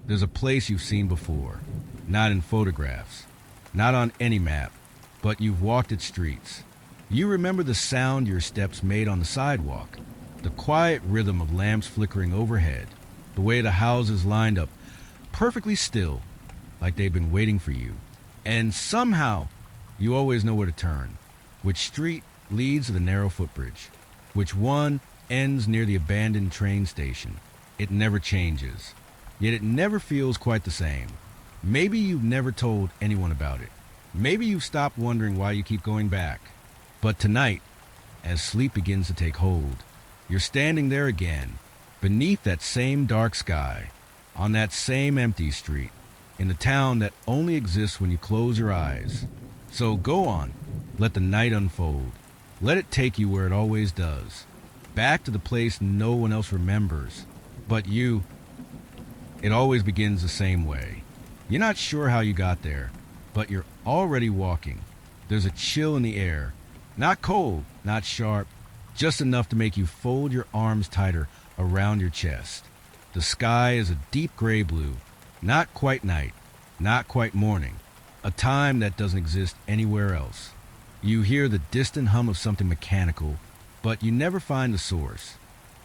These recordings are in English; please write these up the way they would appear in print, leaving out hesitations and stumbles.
There's a place you've seen before, not in photographs, not on any map, but you've walked its streets. You remember the sound your steps made on the sidewalk, the quiet rhythm of lamps flickering overhead, the way the houses lined up perfectly still, like they've been waiting for you. And somehow, you always know where to turn, which street leads to the narrow footbridge, which one ends near the abandoned train station. It never changes, yet it never feels quite the same. Maybe you've never told anyone about it. Maybe you've stopped wondering why you keep going back. But tonight, as sleep begins to take hold, you're standing there again, beneath that same dark sky, on that same empty street, in the town that only exists when you close your eyes. So go on, let the night unfold. Let it take you where it always does, back to the place no one else remembers, but you. It always begins the same way. You're not sure how you got there, but you're already walking. There's a chill in the air, not cold, not sharp, just enough to make you fold your arms tighter around your chest. The sky is a deep gray blue, not quite night, not quite morning, a time that doesn't exist anywhere else. You hear the distant hum of something mechanical, but you never find the source.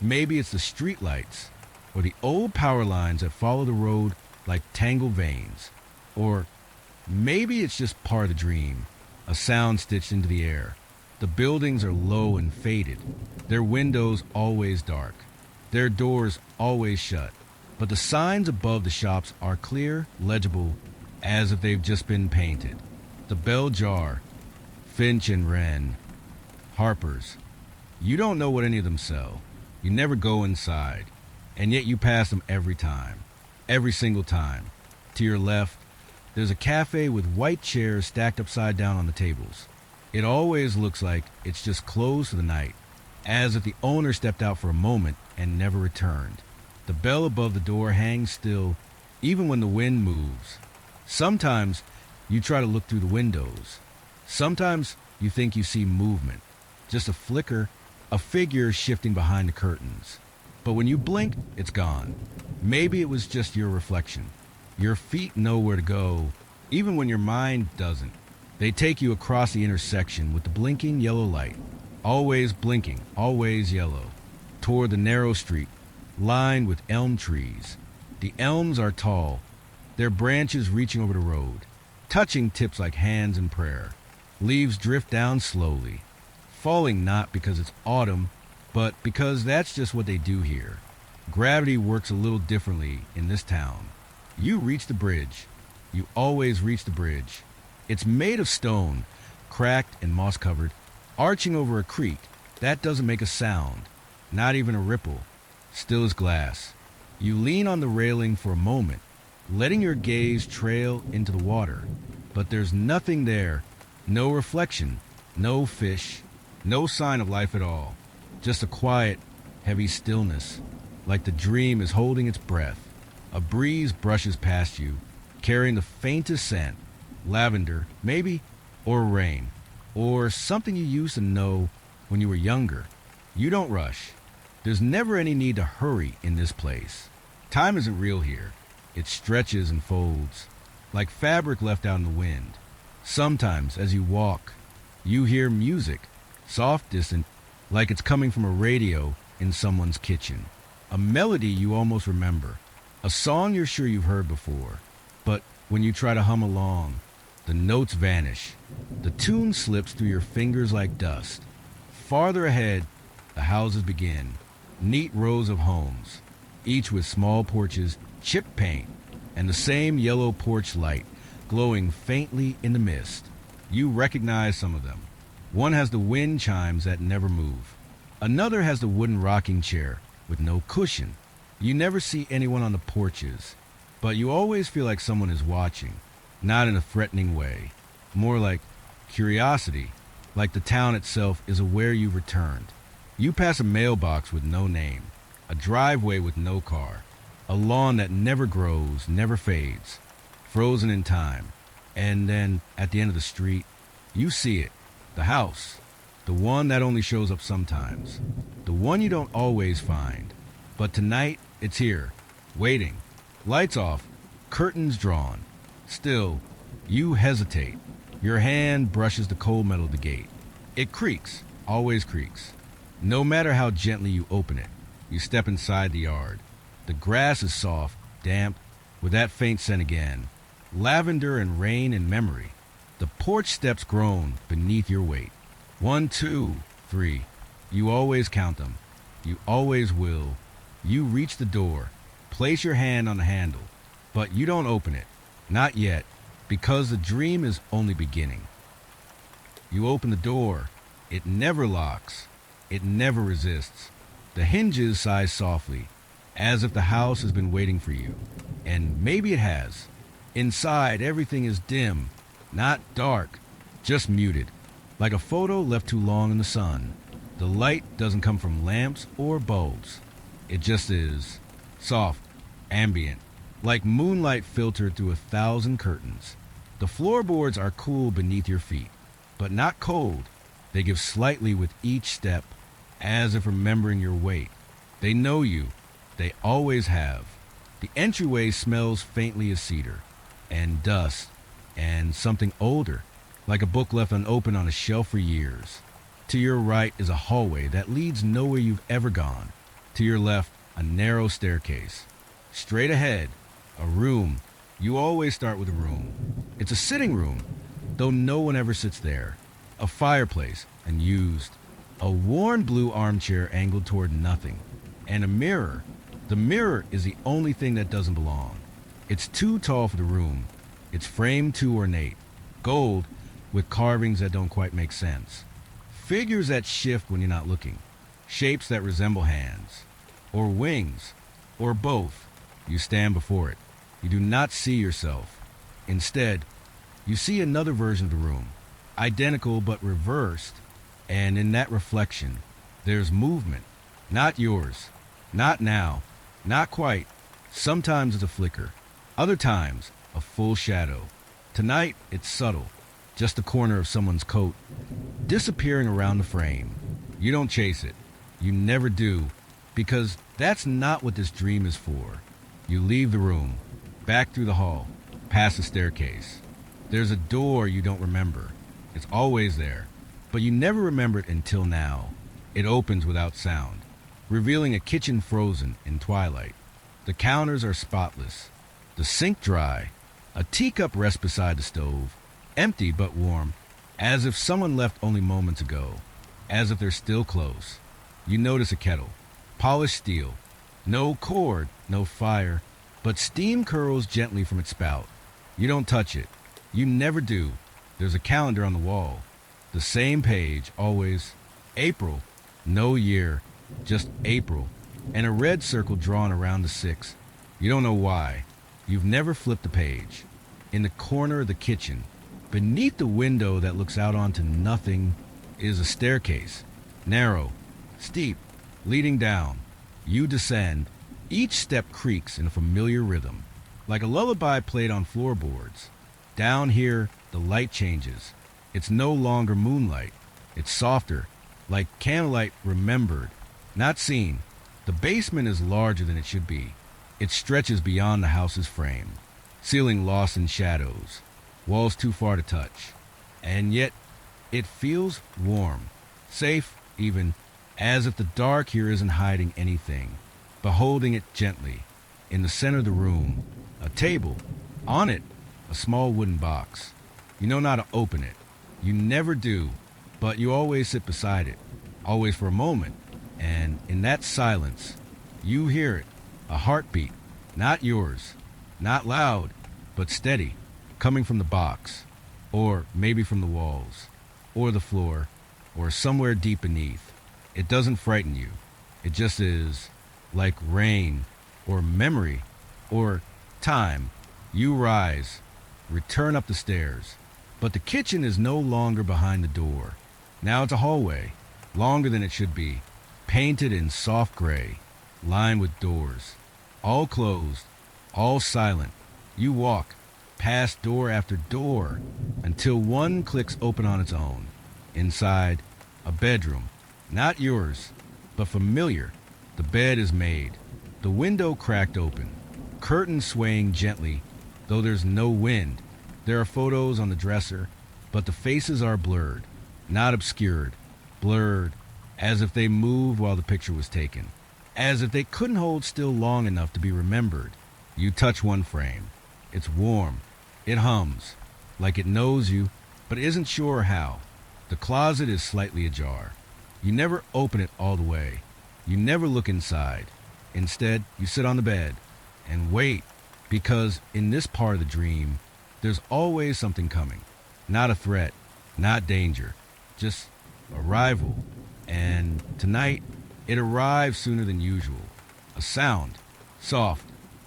Maybe it's the streetlights, or the old power lines that follow the road like tangled veins. Or maybe it's just part of the dream, a sound stitched into the air. The buildings are low and faded, their windows always dark, their doors always shut, but the signs above the shops are clear, legible, as if they've just been painted. The Bell Jar, Finch and Wren, Harper's. You don't know what any of them sell. You never go inside, and yet you pass them every time, every single time. To your left, there's a cafe with white chairs stacked upside down on the tables. It always looks like it's just closed for the night, as if the owner stepped out for a moment and never returned. The bell above the door hangs still, even when the wind moves. Sometimes you try to look through the windows. Sometimes you think you see movement, just a flicker, a figure shifting behind the curtains. But when you blink, it's gone. Maybe it was just your reflection. Your feet know where to go, even when your mind doesn't. They take you across the intersection with the blinking yellow light, always blinking, always yellow, toward the narrow street, lined with elm trees. The elms are tall, their branches reaching over the road, touching tips like hands in prayer. Leaves drift down slowly, falling not because it's autumn, but because that's just what they do here. Gravity works a little differently in this town. You reach the bridge. You always reach the bridge. It's made of stone, cracked and moss-covered, arching over a creek. That doesn't make a sound, not even a ripple, still as glass. You lean on the railing for a moment, letting your gaze trail into the water. But there's nothing there, no reflection, no fish, no sign of life at all. Just a quiet, heavy stillness, like the dream is holding its breath. A breeze brushes past you, carrying the faintest scent. Lavender, maybe, or rain, or something you used to know when you were younger. You don't rush. There's never any need to hurry in this place. Time isn't real here. It stretches and folds, like fabric left out in the wind. Sometimes, as you walk, you hear music, soft, distant, like it's coming from a radio in someone's kitchen. A melody you almost remember, a song you're sure you've heard before. But when you try to hum along, the notes vanish. The tune slips through your fingers like dust. Farther ahead, the houses begin. Neat rows of homes, each with small porches, chipped paint, and the same yellow porch light glowing faintly in the mist. You recognize some of them. One has the wind chimes that never move. Another has the wooden rocking chair with no cushion. You never see anyone on the porches, but you always feel like someone is watching. Not in a threatening way, more like curiosity, like the town itself is aware you've returned. You pass a mailbox with no name, a driveway with no car, a lawn that never grows, never fades, frozen in time. And then, at the end of the street, you see it, the house, the one that only shows up sometimes, the one you don't always find. But tonight, it's here, waiting, Lights off, curtains drawn. Still, you hesitate. Your hand brushes the cold metal of the gate. It creaks, always creaks. No matter how gently you open it, you step inside the yard. The grass is soft, damp, with that faint scent again. Lavender and rain and memory. The porch steps groan beneath your weight. 1, 2, 3. You always count them. You always will. You reach the door, place your hand on the handle, but you don't open it. Not yet, because the dream is only beginning. You open the door. It never locks. It never resists. The hinges sigh softly, as if the house has been waiting for you. And maybe it has. Inside, everything is dim, not dark, just muted, like a photo left too long in the sun. The light doesn't come from lamps or bulbs. It just is. Soft, ambient, like moonlight filtered through 1,000 curtains. The floorboards are cool beneath your feet, but not cold. They give slightly with each step, as if remembering your weight. They know you. They always have. The entryway smells faintly of cedar, and dust, and something older, like a book left unopened on a shelf for years. To your right is a hallway that leads nowhere you've ever gone. To your left, a narrow staircase. Straight ahead, a room. You always start with a room. It's a sitting room, though no one ever sits there. A fireplace, unused. A worn blue armchair angled toward nothing. And a mirror. The mirror is the only thing that doesn't belong. It's too tall for the room. It's framed too ornate. Gold, with carvings that don't quite make sense. Figures that shift when you're not looking. Shapes that resemble hands. Or wings. Or both. You stand before it. You do not see yourself. Instead, you see another version of the room. Identical but reversed. And in that reflection, there's movement. Not yours. Not now. Not quite. Sometimes it's a flicker. Other times, a full shadow. Tonight, it's subtle. Just the corner of someone's coat, disappearing around the frame. You don't chase it. You never do, because that's not what this dream is for. You leave the room, back through the hall, past the staircase. There's a door you don't remember. It's always there, but you never remember it until now. It opens without sound, revealing a kitchen frozen in twilight. The counters are spotless, the sink dry. A teacup rests beside the stove, empty but warm, as if someone left only moments ago, as if they're still close. You notice a kettle, polished steel, no cord, no fire, but steam curls gently from its spout. You don't touch it. You never do. There's a calendar on the wall, the same page, always. April, no year, just April, and a red circle drawn around the 6. You don't know why. You've never flipped a page. In the corner of the kitchen, beneath the window that looks out onto nothing, is a staircase. Narrow, steep, leading down. You descend. Each step creaks in a familiar rhythm, like a lullaby played on floorboards. Down here, the light changes. It's no longer moonlight. It's softer, like candlelight remembered, not seen. The basement is larger than it should be. It stretches beyond the house's frame, ceiling lost in shadows, walls too far to touch. And yet, it feels warm, safe even, as if the dark here isn't hiding anything, but holding it gently. In the center of the room, a table. On it, a small wooden box. You know not to open it. You never do, but you always sit beside it, always for a moment. And in that silence, you hear it, a heartbeat, not yours, not loud, but steady, coming from the box, or maybe from the walls, or the floor, or somewhere deep beneath. It doesn't frighten you. It just is, like rain, or memory, or time. You rise, return up the stairs, but the kitchen is no longer behind the door. Now it's a hallway, longer than it should be, painted in soft gray, lined with doors, all closed, all silent. You walk, past door after door, until one clicks open on its own. Inside, a bedroom, not yours, but familiar. The bed is made, the window cracked open, curtains swaying gently, though there's no wind. There are photos on the dresser, but the faces are blurred, not obscured, blurred, as if they moved while the picture was taken, as if they couldn't hold still long enough to be remembered. You touch one frame. It's warm. It hums, like it knows you, but isn't sure how. The closet is slightly ajar. You never open it all the way. You never look inside. Instead, you sit on the bed and wait, because in this part of the dream, there's always something coming. Not a threat, not danger, just arrival. And tonight, it arrives sooner than usual. A sound, soft,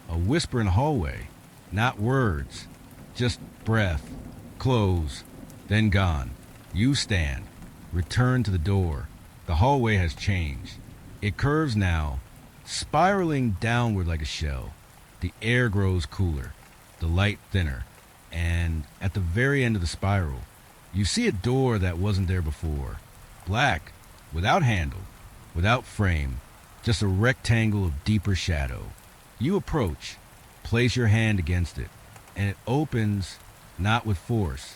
a whisper in the hallway. Not words, just breath, close, then gone. You stand, return to the door. The hallway has changed. It curves now, spiraling downward like a shell. The air grows cooler, the light thinner, and at the very end of the spiral, you see a door that wasn't there before. Black, without handle, without frame, just a rectangle of deeper shadow. You approach, place your hand against it, and it opens not with force,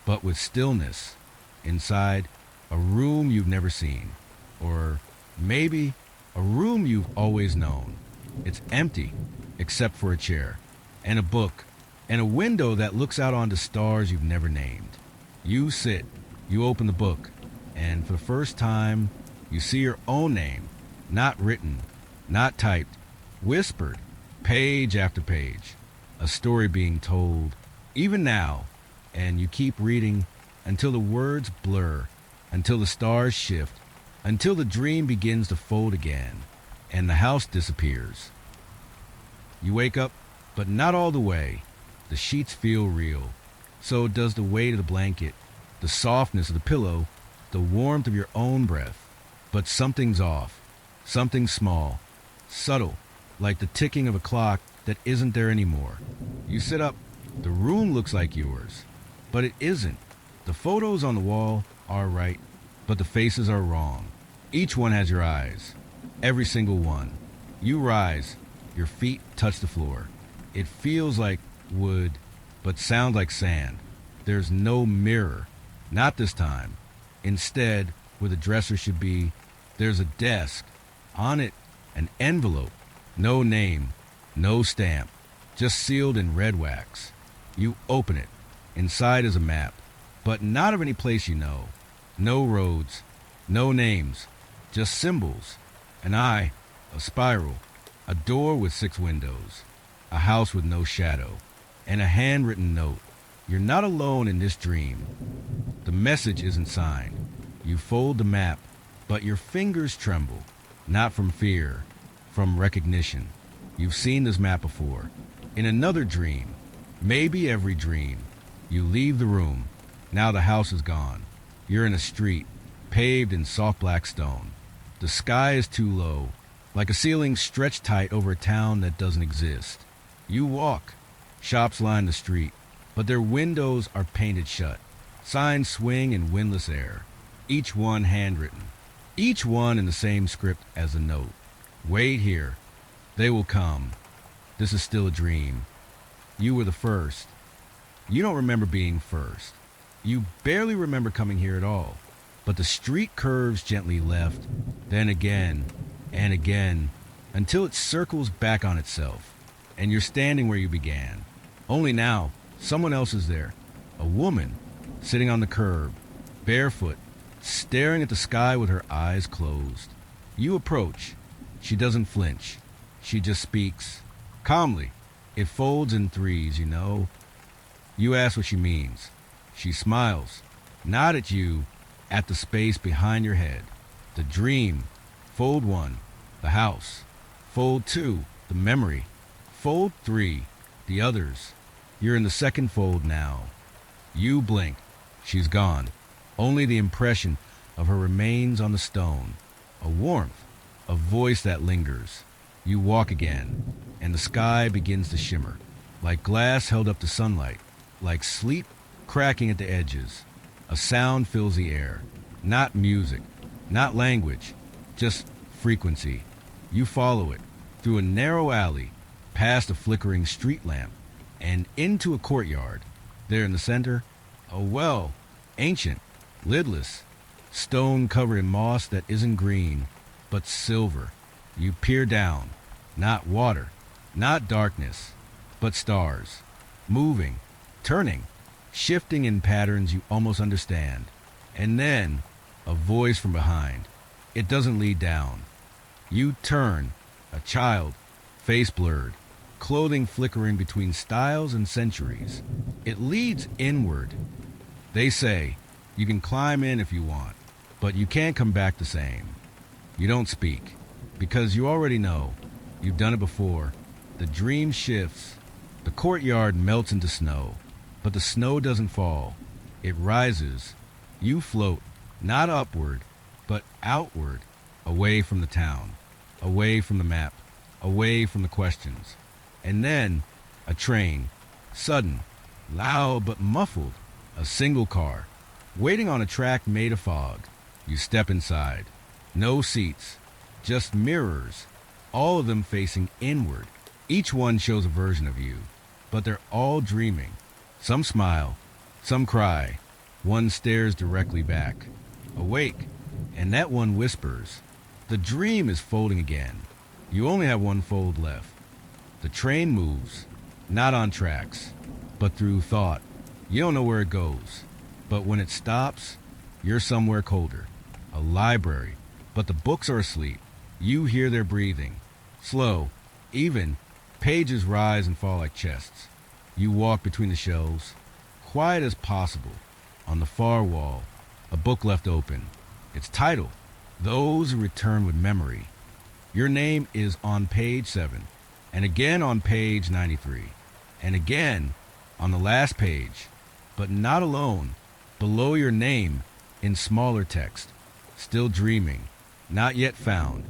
but with stillness. Inside, a room you've never seen, or maybe a room you've always known. It's empty, except for a chair, and a book, and a window that looks out onto stars you've never named. You sit, you open the book, and for the first time, you see your own name, not written, not typed, whispered, page after page, a story being told, even now, and you keep reading until the words blur, until the stars shift, until the dream begins to fold again, and the house disappears. You wake up, but not all the way. The sheets feel real. So does the weight of the blanket, the softness of the pillow, the warmth of your own breath. But something's off. Something small, subtle, like the ticking of a clock that isn't there anymore. You sit up. The room looks like yours, but it isn't. The photos on the wall are right, but the faces are wrong. Each one has your eyes. Every single one. You rise. Your feet touch the floor. It feels like wood, but sounds like sand. There's no mirror. Not this time. Instead, where the dresser should be, there's a desk. On it, an envelope. No name, no stamp, just sealed in red wax. You open it. Inside is a map, but not of any place you know. No roads, no names, just symbols. An eye, a spiral, a door with 6 windows, a house with no shadow, and a handwritten note. You're not alone in this dream. The message isn't signed. You fold the map, but your fingers tremble, not from fear, from recognition. You've seen this map before. In another dream, maybe every dream, you leave the room. Now the house is gone. You're in a street, paved in soft black stone. The sky is too low, like a ceiling stretched tight over a town that doesn't exist. You walk. Shops line the street, but their windows are painted shut. Signs swing in windless air, each one handwritten, each one in the same script as the note. Wait here. They will come. This is still a dream. You were the first. You don't remember being first. You barely remember coming here at all. But the street curves gently left, then again, and again, until it circles back on itself, and you're standing where you began. Only now, someone else is there. A woman, sitting on the curb, barefoot, staring at the sky with her eyes closed. You approach. She doesn't flinch. She just speaks. Calmly. It folds in threes, you know. You ask what she means. She smiles. Not at you, at the space behind your head. The dream. Fold 1, the house. Fold 2, the memory. Fold 3, the others. You're in the second fold now. You blink. She's gone. Only the impression of her remains on the stone. A warmth, a voice that lingers. You walk again, and the sky begins to shimmer, like glass held up to sunlight, like sleet cracking at the edges. A sound fills the air. Not music, not language, just frequency. You follow it through a narrow alley, past a flickering street lamp, and into a courtyard. There in the center, a well, ancient, lidless, stone covered in moss that isn't green, but silver. You peer down, not water, not darkness, but stars, moving, turning, shifting in patterns you almost understand. And then, a voice from behind. It doesn't lead down. You turn, a child, face blurred, clothing flickering between styles and centuries. It leads inward. They say, you can climb in if you want, but you can't come back the same. You don't speak, because you already know. You've done it before. The dream shifts. The courtyard melts into snow, but the snow doesn't fall. It rises. You float, not upward, but outward, away from the town, away from the map, away from the questions. And then, a train, sudden, loud but muffled, a single car, waiting on a track made of fog. You step inside. No seats, just mirrors, all of them facing inward. Each one shows a version of you, but they're all dreaming. Some smile, some cry. One stares directly back, awake, and that one whispers. The dream is folding again. You only have one fold left. The train moves, not on tracks, but through thought. You don't know where it goes, but when it stops, you're somewhere colder. A library, but the books are asleep. You hear their breathing. Slow, even, pages rise and fall like chests. You walk between the shelves, quiet as possible. On the far wall, a book left open. Its title, Those Who Return with Memory. Your name is on page 7, and again on page 93, and again on the last page, but not alone. Below your name, in smaller text, still dreaming, not yet found.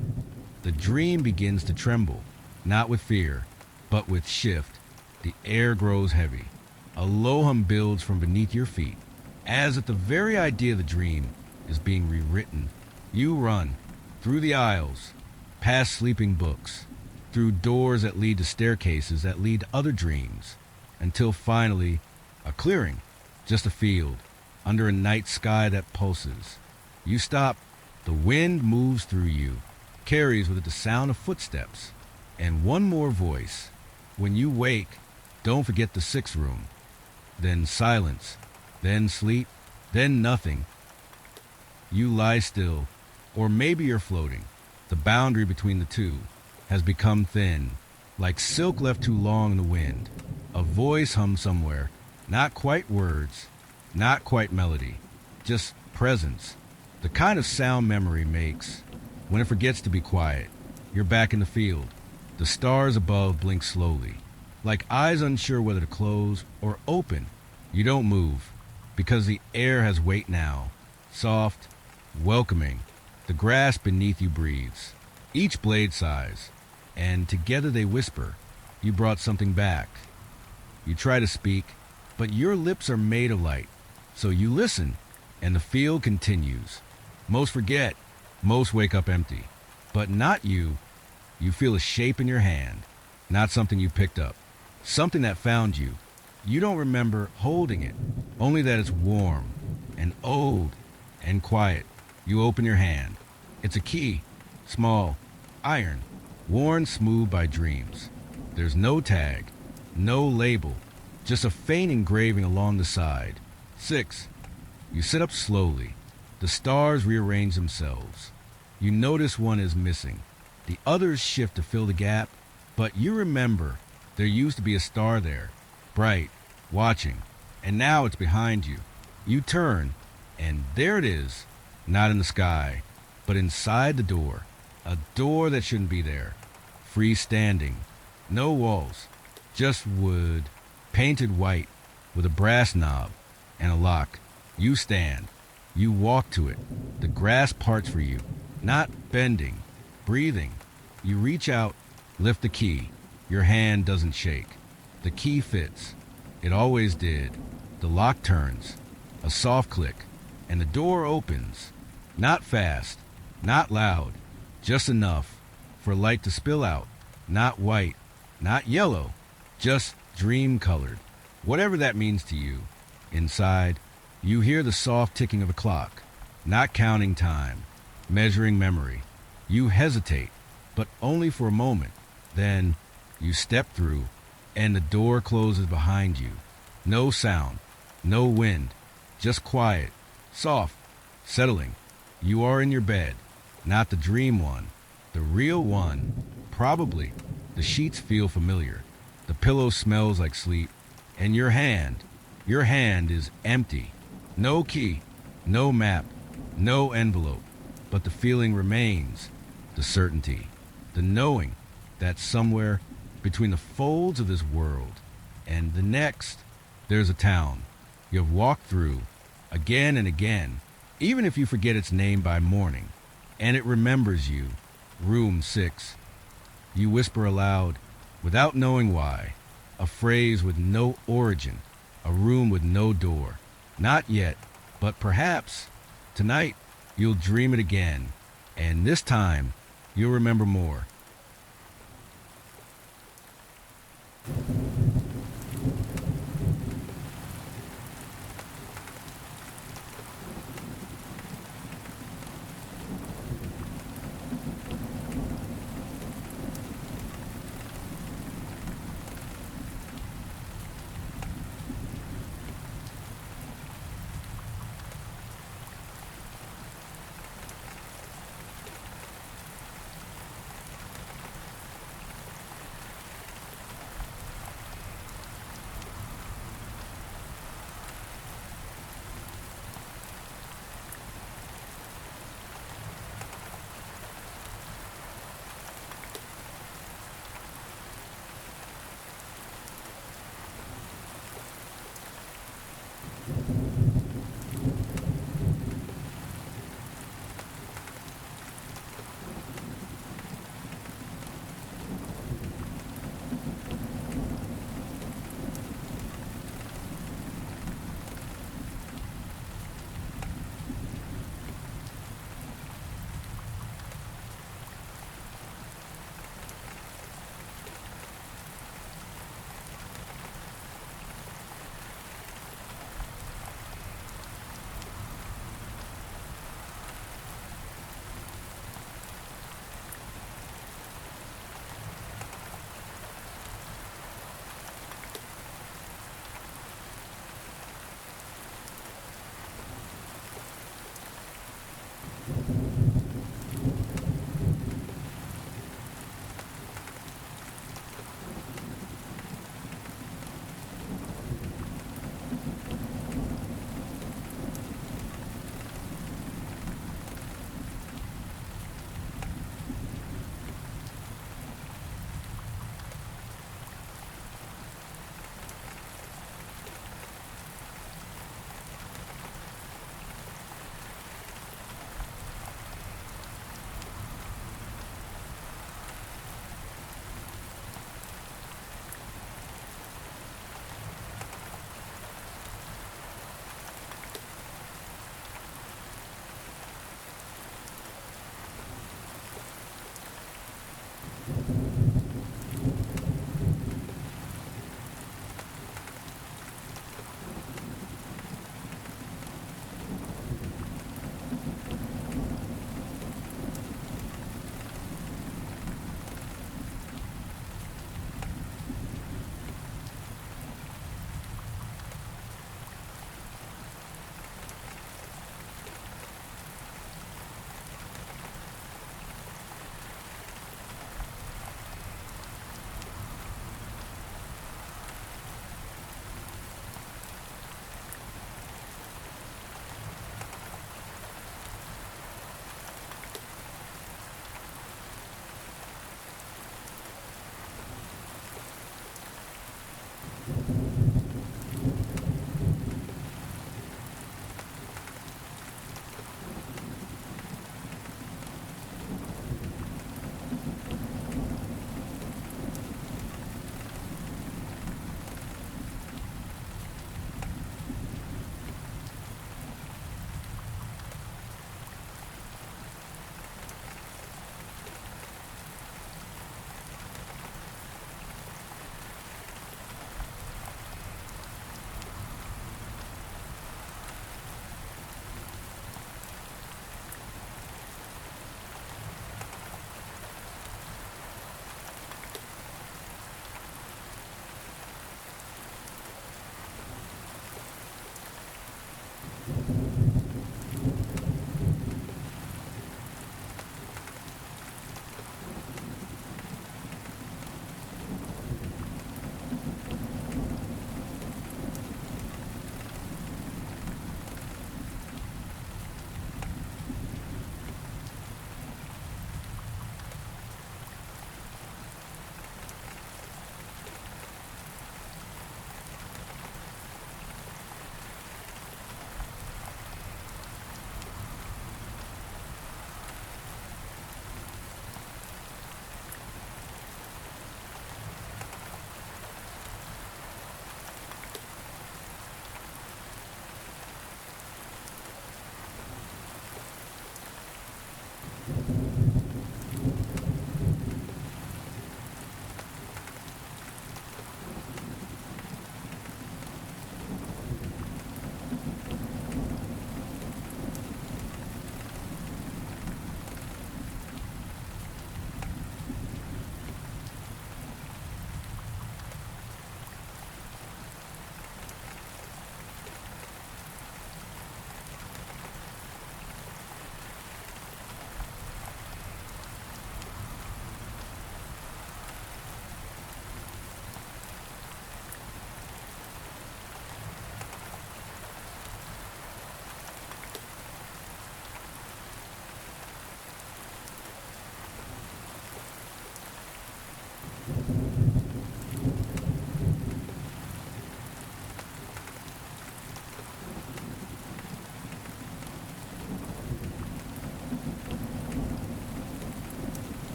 The dream begins to tremble, not with fear, but with shift. The air grows heavy. A low hum builds from beneath your feet, as if the very idea of the dream is being rewritten. You run through the aisles, past sleeping books, through doors that lead to staircases that lead to other dreams, until finally, a clearing, just a field, under a night sky that pulses. You stop. The wind moves through you, carries with it the sound of footsteps, and one more voice. When you wake, don't forget the 6th room. Then silence, then sleep, then nothing. You lie still, or maybe you're floating. The boundary between the two has become thin, like silk left too long in the wind. A voice hums somewhere, not quite words, not quite melody, just presence. The kind of sound memory makes when it forgets to be quiet. You're back in the field. The stars above blink slowly, like eyes unsure whether to close or open. You don't move, because the air has weight now, soft, welcoming. The grass beneath you breathes, each blade sighs, and together they whisper, you brought something back. You try to speak, but your lips are made of light, so you listen, and the field continues. Most forget, most wake up empty, but not you. You feel a shape in your hand, not something you picked up, something that found you. You don't remember holding it, only that it's warm and old and quiet. You open your hand. It's a key, small, iron, worn smooth by dreams. There's no tag, no label, just a faint engraving along the side. 6. You sit up slowly. The stars rearrange themselves. You notice one is missing. The others shift to fill the gap, but you remember there used to be a star there, bright, watching, and now it's behind you. You turn, and there it is, not in the sky, but inside the door, a door that shouldn't be there, freestanding, no walls, just wood, painted white, with a brass knob and a lock. You stand. You walk to it. The grass parts for you, not bending, breathing. You reach out, lift the key. Your hand doesn't shake. The key fits. It always did. The lock turns. A soft click, and the door opens. Not fast, not loud, just enough for light to spill out. Not white, not yellow, just dream colored, whatever that means to you. Inside, you hear the soft ticking of a clock, not counting time, measuring memory. You hesitate, but only for a moment. Then you step through, and the door closes behind you. No sound, no wind, just quiet, soft, settling. You are in your bed, not the dream one, the real one. Probably. The sheets feel familiar. The pillow smells like sleep. And your hand is empty. No key, no map, no envelope. But the feeling remains. The certainty, the knowing that somewhere between the folds of this world and the next, there's a town you have walked through again and again, even if you forget its name by morning, and it remembers you. Room 6. You whisper aloud, without knowing why, a phrase with no origin, a room with no door. Not yet, but perhaps tonight you'll dream it again, and this time you'll remember more.